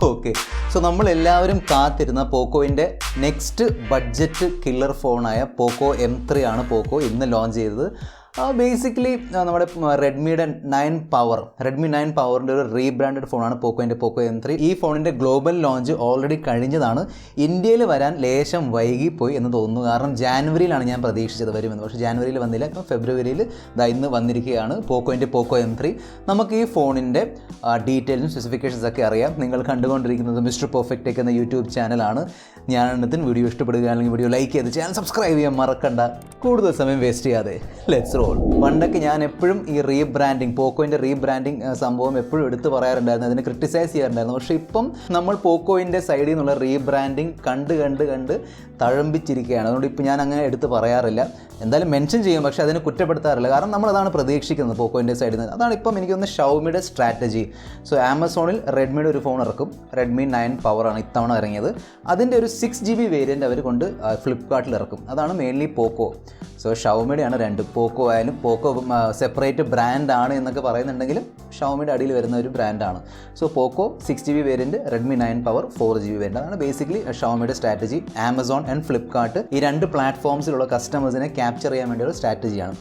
Okay, so നമ്മളെല്ലാവരും കാത്തിരുന്ന പോക്കോയിൻ്റെ next budget killer ഫോണായ പോക്കോ M3 ആണ് പോക്കോ ഇന്ന് ലോഞ്ച് ചെയ്തത്. ബേസിക്കലി നമ്മുടെ റെഡ്മി 9 പവറിൻ്റെ ഒരു റീബ്രാൻഡഡ് ഫോണാണ് പോക്കോയിൻ്റെ പോക്കോ M3. ഈ ഫോണിൻ്റെ ഗ്ലോബൽ ലോഞ്ച് ഓൾറെഡി കഴിഞ്ഞതാണ്. ഇന്ത്യയിൽ വരാൻ ലേശം വൈകിപ്പോയി എന്ന് തോന്നുന്നു. കാരണം ജാനുവരിയിലാണ് ഞാൻ പ്രതീക്ഷിച്ചത് വരുമെന്ന്, പക്ഷേ ജാനുവരിയിൽ വന്നില്ല. ഇപ്പോൾ ഫെബ്രുവരിയിൽ ഇന്ന് വന്നിരിക്കുകയാണ് പോക്കോയിൻ്റെ പോക്കോ M3. നമുക്ക് ഈ ഫോണിൻ്റെ ഡീറ്റെയിൽസും സ്പെസിഫിക്കേഷൻസ് ഒക്കെ അറിയാം. നിങ്ങൾ കണ്ടുകൊണ്ടിരിക്കുന്നത് മിസ്റ്റർ പെർഫെക്റ്റ് ടെക് എന്ന യൂട്യൂബ് ചാനലാണ്. ഞാൻ വീഡിയോ ഇഷ്ടപ്പെടുകയാണെങ്കിൽ വീഡിയോ ലൈക്ക് ചെയ്ത് ചാനൽ സബ്സ്ക്രൈബ് ചെയ്യാൻ മറക്കണ്ട. കൂടുതൽ സമയം വേസ്റ്റ് ചെയ്യാതെ ലെറ്റ്സ് റോൾ. പണ്ടൊക്കെ ഞാൻ എപ്പോഴും ഈ പോക്കോയിൻ്റെ റീബ്രാൻഡിങ് സംഭവം എപ്പോഴും എടുത്ത് പറയാറുണ്ടായിരുന്നു, അതിനെ ക്രിട്ടിസൈസ് ചെയ്യാറുണ്ടായിരുന്നു. പക്ഷേ ഇപ്പം നമ്മൾ പോക്കോയിൻ്റെ സൈഡിൽ നിന്നുള്ള റീബ്രാൻഡിങ് കണ്ട് തഴമ്പിച്ചിരിക്കുകയാണ്. അതുകൊണ്ട് ഇപ്പോൾ ഞാൻ അങ്ങനെ എടുത്ത് പറയാറില്ല. എന്തായാലും മെൻഷൻ ചെയ്യും, പക്ഷേ അതിനെ കുറ്റപ്പെടുത്താറില്ല. കാരണം നമ്മളതാണ് പ്രതീക്ഷിക്കുന്നത് പോക്കോയിൻ്റെ സൈഡിൽ നിന്ന്. അതാണ് ഇപ്പം എനിക്കൊന്ന് ഷവോമിയുടെ സ്ട്രാറ്റജി. സോ ആമസോണിൽ റെഡ്മിയുടെ ഒരു ഫോൺ ഇറക്കും, റെഡ്മി 9 പവറാണ് ഇത്തവണ ഇറങ്ങിയത്. അതിൻ്റെ ഒരു 6GB വേരിയൻ്റ് അവർ കൊണ്ട് ഫ്ലിപ്കാർട്ടിൽ ഇറക്കും. അതാണ് മെയിൻലി പോക്കോ. സോ ഷവോമിയുടെയാണ് രണ്ടും. പോക്കോ ആയാലും പോക്കോ സെപ്പറേറ്റ് ബ്രാൻഡാണ് എന്നൊക്കെ പറയുന്നുണ്ടെങ്കിലും ഷവോമിയുടെ അടിയിൽ വരുന്ന ഒരു ബ്രാൻഡാണ്. So Poco 6GB variant, Redmi 9 power 4GB variant. അതാണ് ബേസിക്കലി ഷവോമിയുടെ സ്ട്രാറ്റജി. ആമസോൺ ആൻഡ് ഫ്ലിപ്കാർട്ട് ഈ രണ്ട് പ്ലാറ്റ്ഫോംസിലുള്ള കസ്റ്റമേഴ്സിനെ ക്യാപ്ചർ ചെയ്യാൻ വേണ്ടിയുള്ള സ്ട്രാറ്റജിയാണ്.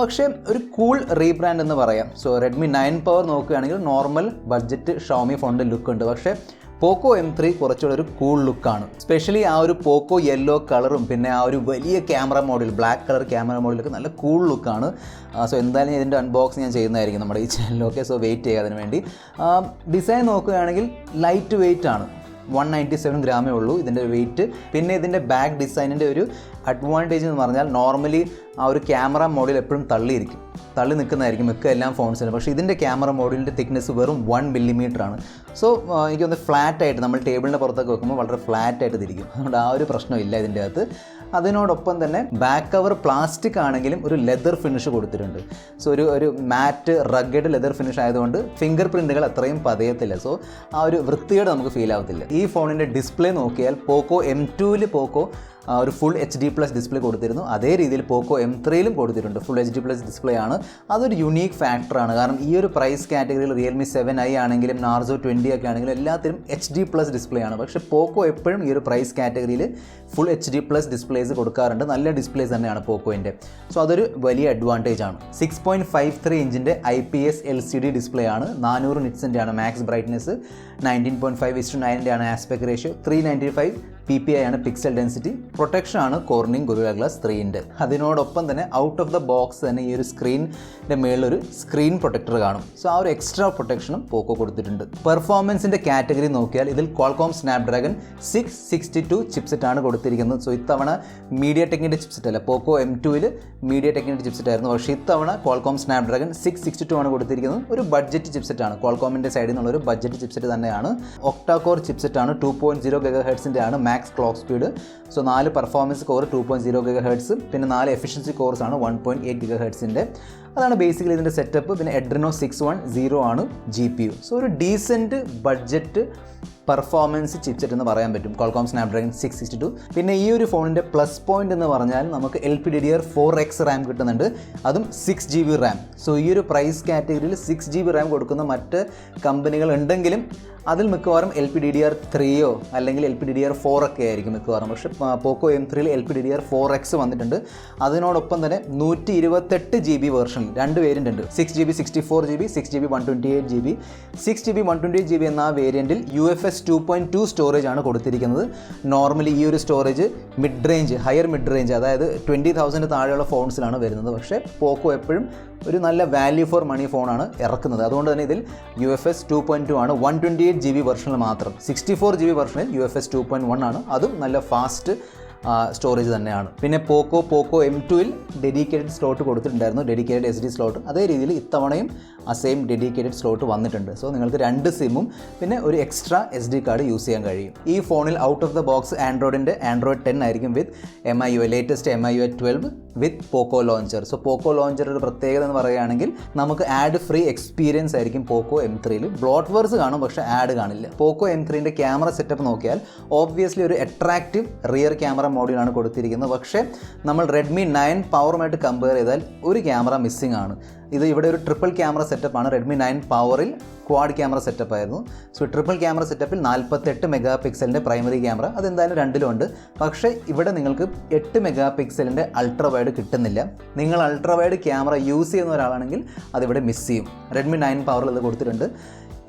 പക്ഷേ ഒരു കൂൾ റീബ്രാൻഡ് എന്ന് പറയാം. സോ റെഡ്മി 9 പവർ നോക്കുകയാണെങ്കിൽ നോർമൽ ബഡ്ജറ്റ് ഷവോമി ഫോണിൻ്റെ ലുക്ക് ഉണ്ട്. പക്ഷേ പോക്കോ M3 കുറച്ചുകൂടെ ഒരു കൂൾ ലുക്കാണ്. സ്പെഷ്യലി ആ ഒരു പോക്കോ യെല്ലോ കളറും പിന്നെ ആ ഒരു വലിയ camera model, black colour camera മോഡലൊക്കെ നല്ല കൂൾ ലുക്കാണ്. സോ എന്തായാലും ഇതിൻ്റെ അൺബോക്സിങ് ഞാൻ ചെയ്യുന്നതായിരിക്കും നമ്മുടെ ഈ ചാനലൊക്കെ. സോ വെയിറ്റ് ചെയ്യുക അതിന് വേണ്ടി. ഡിസൈൻ നോക്കുകയാണെങ്കിൽ ലൈറ്റ് വെയിറ്റ് ആണ്. 197 ഗ്രാമേ ഉള്ളൂ ഇതിൻ്റെ വെയിറ്റ്. പിന്നെ ഇതിൻ്റെ ബാക്ക് ഡിസൈനിൻ്റെ ഒരു അഡ്വാൻറ്റേജ് എന്ന് പറഞ്ഞാൽ നോർമലി ആ ഒരു ക്യാമറ മോഡിൽ എപ്പോഴും തള്ളി നിൽക്കുന്നതായിരിക്കും മിക്ക എല്ലാ ഫോൺസിനും. പക്ഷേ ഇതിൻ്റെ ക്യാമറ മോഡിലിൻ്റെ തിക്നെസ് വെറും 1 mm ആണ്. സോ എനിക്കൊന്ന് ഫ്ലാറ്റായിട്ട് നമ്മൾ ടേബിളിൻ്റെ പുറത്തൊക്കെ വെക്കുമ്പോൾ വളരെ ഫ്ലാറ്റായിട്ട് തിരിക്കും. അതുകൊണ്ട് ആ ഒരു പ്രശ്നമില്ല ഇതിൻ്റെ അകത്ത്. അതിനോടൊപ്പം തന്നെ ബാക്ക് കവർ പ്ലാസ്റ്റിക് ആണെങ്കിലും ഒരു ലെതർ ഫിനിഷ് കൊടുത്തിട്ടുണ്ട്. സോ ഒരു മാറ്റ് റഗ്ഗഡ് ലെതർ ഫിനിഷ് ആയതുകൊണ്ട് ഫിംഗർ പ്രിൻറ്റുകൾ അത്രയും പതയത്തില്ല. സോ ആ ഒരു വൃത്തിയോടെ നമുക്ക് ഫീൽ ആവത്തില്ല. ഈ ഫോണിൻ്റെ ഡിസ്പ്ലേ നോക്കിയാൽ പോക്കോ M2 പോക്കോ ഒരു ഫുൾ HD+ ഡിസ്പ്ലേ കൊടുത്തിരുന്നു. അതേ രീതിയിൽ പോക്കോ M3 കൊടുത്തിട്ടുണ്ട്. ഫുൾ HD+ ഡിസ്പ്ലേ ആണ്. അതൊരു യുണീക്ക് ഫാക്ടറാണ്. കാരണം ഈ ഒരു പ്രൈസ് കാറ്റഗറിയിൽ റിയൽമി 7i ആണെങ്കിലും നാർസോ 20 ഒക്കെ ആണെങ്കിലും എല്ലാത്തിനും HD+ ഡിസ്പ്ലേ ആണ്. പക്ഷേ പോക്കോ എപ്പോഴും ഈ ഒരു പ്രൈസ് കാറ്റഗറിയിൽ ഫുൾ HD+ ഡിസ്പ്ലേസ് കൊടുക്കാറുണ്ട്. നല്ല ഡിസ്പ്ലേസ് തന്നെയാണ് പോക്കോയിൻ്റെ. സോ അതൊരു വലിയ അഡ്വാൻറ്റേജ് ആണ്. 6.53 ഇഞ്ചിൻ്റെ IPS LCD ഡിസ്പ്ലേ ആണ്. 400 നിറ്റ്സിൻ്റെ ആണ് മാക്സ് ബ്രൈറ്റ്നസ്. 19.5:9 ആണ് ആസ്പെക്ട് റേഷ്യോ. 395 PPI ആണ് പിക്സൽ ഡെൻസിറ്റി. പ്രൊട്ടക്ഷൻ ആണ് കോർണിംഗ് ഗൊറില്ല ഗ്ലാസ് 3ൻ്റെ. അതിനോടൊപ്പം തന്നെ ഔട്ട് ഓഫ് ദ ബോക്സ് തന്നെ ഈ ഒരു സ്ക്രീനിൻ്റെ മേളിലൊരു സ്ക്രീൻ പ്രൊട്ടക്ടർ കാണും. സോ ആ ഒരു എക്സ്ട്രാ പ്രൊട്ടക്ഷനും പോക്കോ കൊടുത്തിട്ടുണ്ട്. പെർഫോമൻസിൻ്റെ കാറ്റഗറി നോക്കിയാൽ ഇതിൽ ക്വാൾകോം സ്നാപ്ഡ്രാഗൺ 662 ചിപ്സെറ്റ് ആണ് കൊടുത്തിരിക്കുന്നത്. സോ ഇത്തവണ മീഡിയ ടെക്കിൻ്റെ ചിപ്സെറ്റ് അല്ല, പോക്കോ M2 മീഡിയ ടെക്കിൻ്റെ ചിപ്സെറ്റ് ആയിരുന്നു. പക്ഷേ ഇത്തവണ ക്വാൾകോം സ്നാപ്ഡ്രാഗൺ 662 ആണ് കൊടുത്തിരിക്കുന്നത്. ഒരു ബഡ്ജറ്റ് ചിപ്സെറ്റ് ആണ്. ക്വാൾകോമിൻ്റെ സൈഡിൽ നിന്നുള്ള ഒരു ബഡ്ജറ്റ് ചിപ്സെറ്റ് തന്നെയാണ്. ഒക്ടാ കോർ ചിപ്സെറ്റ് ആണ്. 2.0 GHz ആണ് max clock speed. So 4 performance core 2.0 GHz, പിന്നെ 4 എഫിഷ്യൻസി കോർസ് ആണ് 1.8 GHz. അതാണ് ബേസിക്കലി ഇതിൻ്റെ സെറ്റപ്പ്. പിന്നെ എഡ്രിനോ 610 ആണ് GPU. സോ ഒരു ഡീസൻറ്റ് ബഡ്ജറ്റ് പെർഫോമൻസ് ചിപ്സെറ്റ് എന്ന് പറയാൻ പറ്റും ക്വാൾകോം സ്നാപ്ഡ്രാഗൺ 662. പിന്നെ ഈ ഒരു ഫോണിൻ്റെ പ്ലസ് പോയിന്റ് എന്ന് പറഞ്ഞാൽ നമുക്ക് LPDDR4X RAM കിട്ടുന്നുണ്ട്, അതും 6GB RAM. സോ ഈ ഒരു പ്രൈസ് കാറ്റഗറിയിൽ 6GB RAM കൊടുക്കുന്ന മറ്റ് കമ്പനികൾ ഉണ്ടെങ്കിലും അതിൽ മിക്കവാറും LPDDR3 അല്ലെങ്കിൽ LPDDR4 ഒക്കെ ആയിരിക്കും മിക്കവാറും. പക്ഷേ പോക്കോ M3 LPDDR4X വന്നിട്ടുണ്ട്. അതിനോടൊപ്പം തന്നെ 128GB വേർഷൻ 2 വേരിയൻ്റ് ഉണ്ട്. 6GB 64GB, 6GB 128GB. 6GB 128GB എന്ന ആ വേരിയൻറ്റിൽ UFS 2.2 സ്റ്റോറേജ് ആണ് കൊടുത്തിരിക്കുന്നത്. നോർമലി ഈ ഒരു സ്റ്റോറേജ് ഹയർ മിഡ് റേഞ്ച്, അതായത് 20,000 താഴെയുള്ള ഫോൺസിലാണ് വരുന്നത്. പക്ഷേ പോക്കോ എപ്പോഴും ഒരു നല്ല വാല്യൂ ഫോർ മണി ഫോണാണ് ഇറക്കുന്നത്. അതുകൊണ്ട് തന്നെ ഇതിൽ UFS 2.2 ആണ്. 128GB വെർഷനിൽ മാത്രം. 64GB വെർഷനിൽ UFS 2.1 ആണ്. അതും നല്ല ഫാസ്റ്റ് സ്റ്റോറേജ് തന്നെയാണ്. പിന്നെ പോക്കോ M2 ഡെഡിക്കേറ്റഡ് സ്ലോട്ട് കൊടുത്തിട്ടുണ്ടായിരുന്നു, ഡെഡിക്കേറ്റഡ് SD സ്ലോട്ട്. അതേ രീതിയിൽ ഇത്തവണയും ആ സെയിം ഡെഡിക്കേറ്റഡ് സ്ലോട്ട് വന്നിട്ടുണ്ട്. സോ നിങ്ങൾക്ക് 2 സിമ്മും പിന്നെ ഒരു എക്സ്ട്രാ SD കാർഡ് യൂസ് ചെയ്യാൻ കഴിയും. ഈ ഫോണിൽ out of the box Android 10 ആയിരിക്കും വിത്ത് MIUI, ലേറ്റസ്റ്റ് MIUI 12 വിത്ത് പോക്കോ ലോഞ്ചർ. സോ പോക്കോ ലോഞ്ചർ ഒരു പ്രത്യേകത എന്ന് പറയുകയാണെങ്കിൽ നമുക്ക് ആഡ് ഫ്രീ എക്സ്പീരിയൻസ് ആയിരിക്കും പോക്കോ M3. ബ്ലോട്ട്വേർസ് കാണും, പക്ഷേ ആഡ് കാണില്ല. പോക്കോ M3 ക്യാമറ സെറ്റപ്പ് നോക്കിയാൽ ഓബ്വിയസ്ലി ഒരു അട്രാക്റ്റീവ് റിയർ ക്യാമറ മോഡലാണ് കൊടുത്തിരിക്കുന്നത്. പക്ഷേ നമ്മൾ റെഡ്മി 9 പവറുമായിട്ട് കമ്പയർ ചെയ്താൽ ഒരു ക്യാമറ മിസ്സിംഗ് ആണ്. ഇവിടെ ഒരു ട്രിപ്പിൾ ക്യാമറ സെറ്റപ്പാണ് റെഡ്മി 9 പവറിൽ ക്വാഡ് ക്യാമറ സെറ്റപ്പ് ആയിരുന്നു. സോ ട്രിപ്പിൾ ക്യാമറ സെറ്റപ്പിൽ 48 മെഗാ പിക്സലിൻ്റെ പ്രൈമറി ക്യാമറ, അതെന്തായാലും രണ്ടിലുണ്ട്. പക്ഷേ ഇവിടെ നിങ്ങൾക്ക് 8 മെഗാ പിക്സലിൻ്റെ അൾട്രാ വൈഡ് കിട്ടുന്നില്ല. നിങ്ങൾ അൾട്രാ വൈഡ് ക്യാമറ യൂസ് ചെയ്യുന്ന ഒരാളാണെങ്കിൽ അതിവിടെ മിസ് ചെയ്യും. റെഡ്മി 9 പവറിൽ ഇത് കൊടുത്തിട്ടുണ്ട്.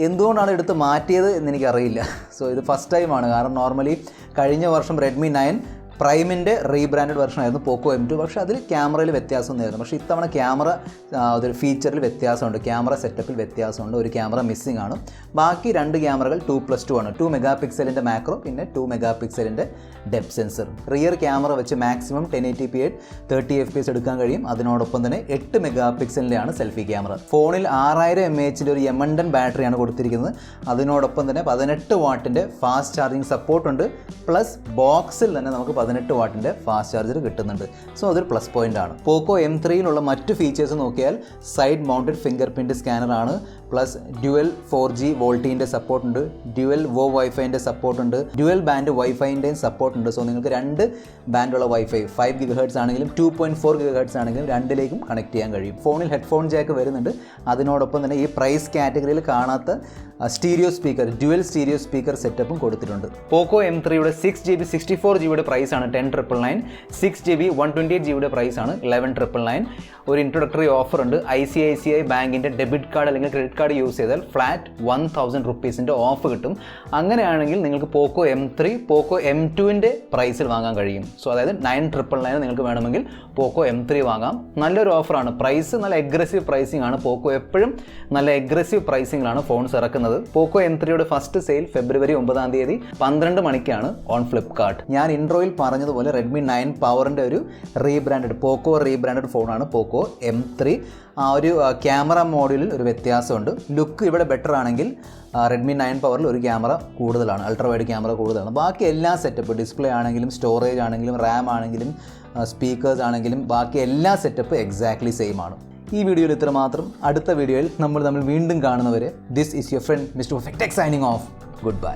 എന്തുകൊണ്ടാണ് എടുത്ത് മാറ്റിയത് എന്നെനിക്കറിയില്ല. സോ ഇത് ഫസ്റ്റ് ടൈമാണ്. കാരണം നോർമലി കഴിഞ്ഞ വർഷം റെഡ്മി 9 പ്രൈമിൻ്റെ റീബ്രാൻഡഡ് വെർഷൻ ആയിരുന്നു പോക്കോ M2. പക്ഷേ അതിൽ ക്യാമറയിൽ വ്യത്യാസമൊന്നുമായിരുന്നു. പക്ഷേ ഇത്തവണ ക്യാമറ അതൊരു ഫീച്ചറിൽ വ്യത്യാസമുണ്ട്, ക്യാമറ സെറ്റപ്പിൽ വ്യത്യാസമുണ്ട്. ഒരു ക്യാമറ മിസ്സിംഗ് ആണ്. ബാക്കി 2 ക്യാമറകൾ 2+2 ആണ്. 2 മെഗാ പിക്സലിൻ്റെ മാക്രോ, പിന്നെ 2 മെഗാ പിക്സലിൻ്റെ ഡെപ്ത് സെൻസർ. റിയർ ക്യാമറ വെച്ച് മാക്സിമം 1080p 30 FPS എടുക്കാൻ കഴിയും. അതിനോടൊപ്പം തന്നെ 8 മെഗാ പിക്സലിൻ്റെ ആണ് സെൽഫി ക്യാമറ. ഫോണിൽ 6000 mAh ഒരു എമണ്ടൻ ബാറ്ററിയാണ് കൊടുത്തിരിക്കുന്നത്. അതിനോടൊപ്പം തന്നെ 18 വാട്ടിൻ്റെ ഫാസ്റ്റ് ചാർജിങ് സപ്പോർട്ടുണ്ട്. പ്ലസ് ബോക്സിൽ തന്നെ നമുക്ക് 18 വാട്ടിൻ്റെ ഫാസ്റ്റ് ചാർജർ കിട്ടുന്നുണ്ട്. സോ അതൊരു പ്ലസ് പോയിൻ്റ് ആണ്. പോക്കോ M3യിലുള്ള മറ്റ് ഫീച്ചേഴ്സ് നോക്കിയാൽ സൈഡ് മൗണ്ടഡ് ഫിംഗർ പ്രിൻറ്റ് സ്കാനറാണ്. പ്ലസ് ഡ്യുവൽ 4G വോൾട്ടീൻ്റെ സപ്പോർട്ടുണ്ട്, ഡ്യുവൽ വൈഫൈൻ്റെ സപ്പോർട്ടുണ്ട്, ഡ്യുവൽ ബാൻഡ് വൈഫൈൻ്റെയും സപ്പോർട്ടുണ്ട്. സോ നിങ്ങൾക്ക് 2 ബാൻഡുള്ള വൈഫൈ 5 GHz ആണെങ്കിലും 2.4 GHz ആണെങ്കിലും രണ്ടിലേക്കും കണക്ട് ചെയ്യാൻ കഴിയും. ഫോണിൽ ഹെഡ്ഫോൺ ജാക്ക് വരുന്നുണ്ട്. അതിനോടൊപ്പം തന്നെ ഈ പ്രൈസ് കാറ്റഗറിയിൽ കാണാത്ത stereo speaker, dual stereo speaker സെറ്റപ്പും കൊടുത്തിട്ടുണ്ട്. പോക്കോ M3യുടെ 6GB 64GB പ്രൈസാണ് 10,999. 6GB 128GB പ്രൈസാണ് 11,999. ഒരു ഇൻട്രൊഡക്ടറി ഓഫർ ഉണ്ട്. ICICI ബാങ്കിൻ്റെ ഡെബിറ്റ് കാർഡ് അല്ലെങ്കിൽ ക്രെഡിറ്റ് കാർഡ് യൂസ് ചെയ്താൽ ഫ്ലാറ്റ് 1000 റുപ്പീസിൻ്റെ ഓഫ് കിട്ടും. അങ്ങനെയാണെങ്കിൽ നിങ്ങൾക്ക് പോക്കോ M3 പോക്കോ M2ൻ്റെ പ്രൈസിൽ വാങ്ങാൻ കഴിയും. സോ അതായത് 9,999 നിങ്ങൾക്ക് വേണമെങ്കിൽ പോക്കോ M3 വാങ്ങാം. നല്ലൊരു ഓഫറാണ്. പ്രൈസ് നല്ല എഗ്രസീവ് പ്രൈസിംഗ് ആണ്. പോക്കോ എപ്പോഴും നല്ല എഗ്രസീവ് പ്രൈസിംഗിലാണ് ഫോൺസ് ഇറക്കുന്നത്. പോക്കോ M3യുടെ ഫസ്റ്റ് സെയിൽ ഫെബ്രുവരി 9-ാം തീയതി 12 മണിക്കാണ് ഓൺ ഫ്ലിപ്കാർട്ട്. ഞാൻ ഇൻട്രോയിൽ പറഞ്ഞതുപോലെ റെഡ്മി 9 പവറിൻ്റെ ഒരു പോക്കോ റീബ്രാൻഡഡ് ഫോണാണ് പോക്കോ M3. ആ ഒരു ക്യാമറ മോഡലിൽ ഒരു വ്യത്യാസമുണ്ട്. ലുക്ക് ഇവിടെ ബെറ്റർ ആണെങ്കിൽ റെഡ്മി 9 പവറിൽ ഒരു ക്യാമറ കൂടുതലാണ്, അൾട്രാ വൈഡ് ക്യാമറ കൂടുതലാണ്. ബാക്കി എല്ലാ സെറ്റപ്പ്, ഡിസ്പ്ലേ ആണെങ്കിലും സ്റ്റോറേജ് ആണെങ്കിലും റാം ആണെങ്കിലും സ്പീക്കേഴ്സ് ആണെങ്കിലും ബാക്കി എല്ലാ സെറ്റപ്പ് എക്സാക്ട്ലി സെയിം ആണ്. ഈ വീഡിയോയിൽ ഇത്ര മാത്രം. അടുത്ത വീഡിയോയിൽ നമ്മൾ വീണ്ടും കാണുന്നവരെ this is your friend mister perfect tech signing off. Good bye.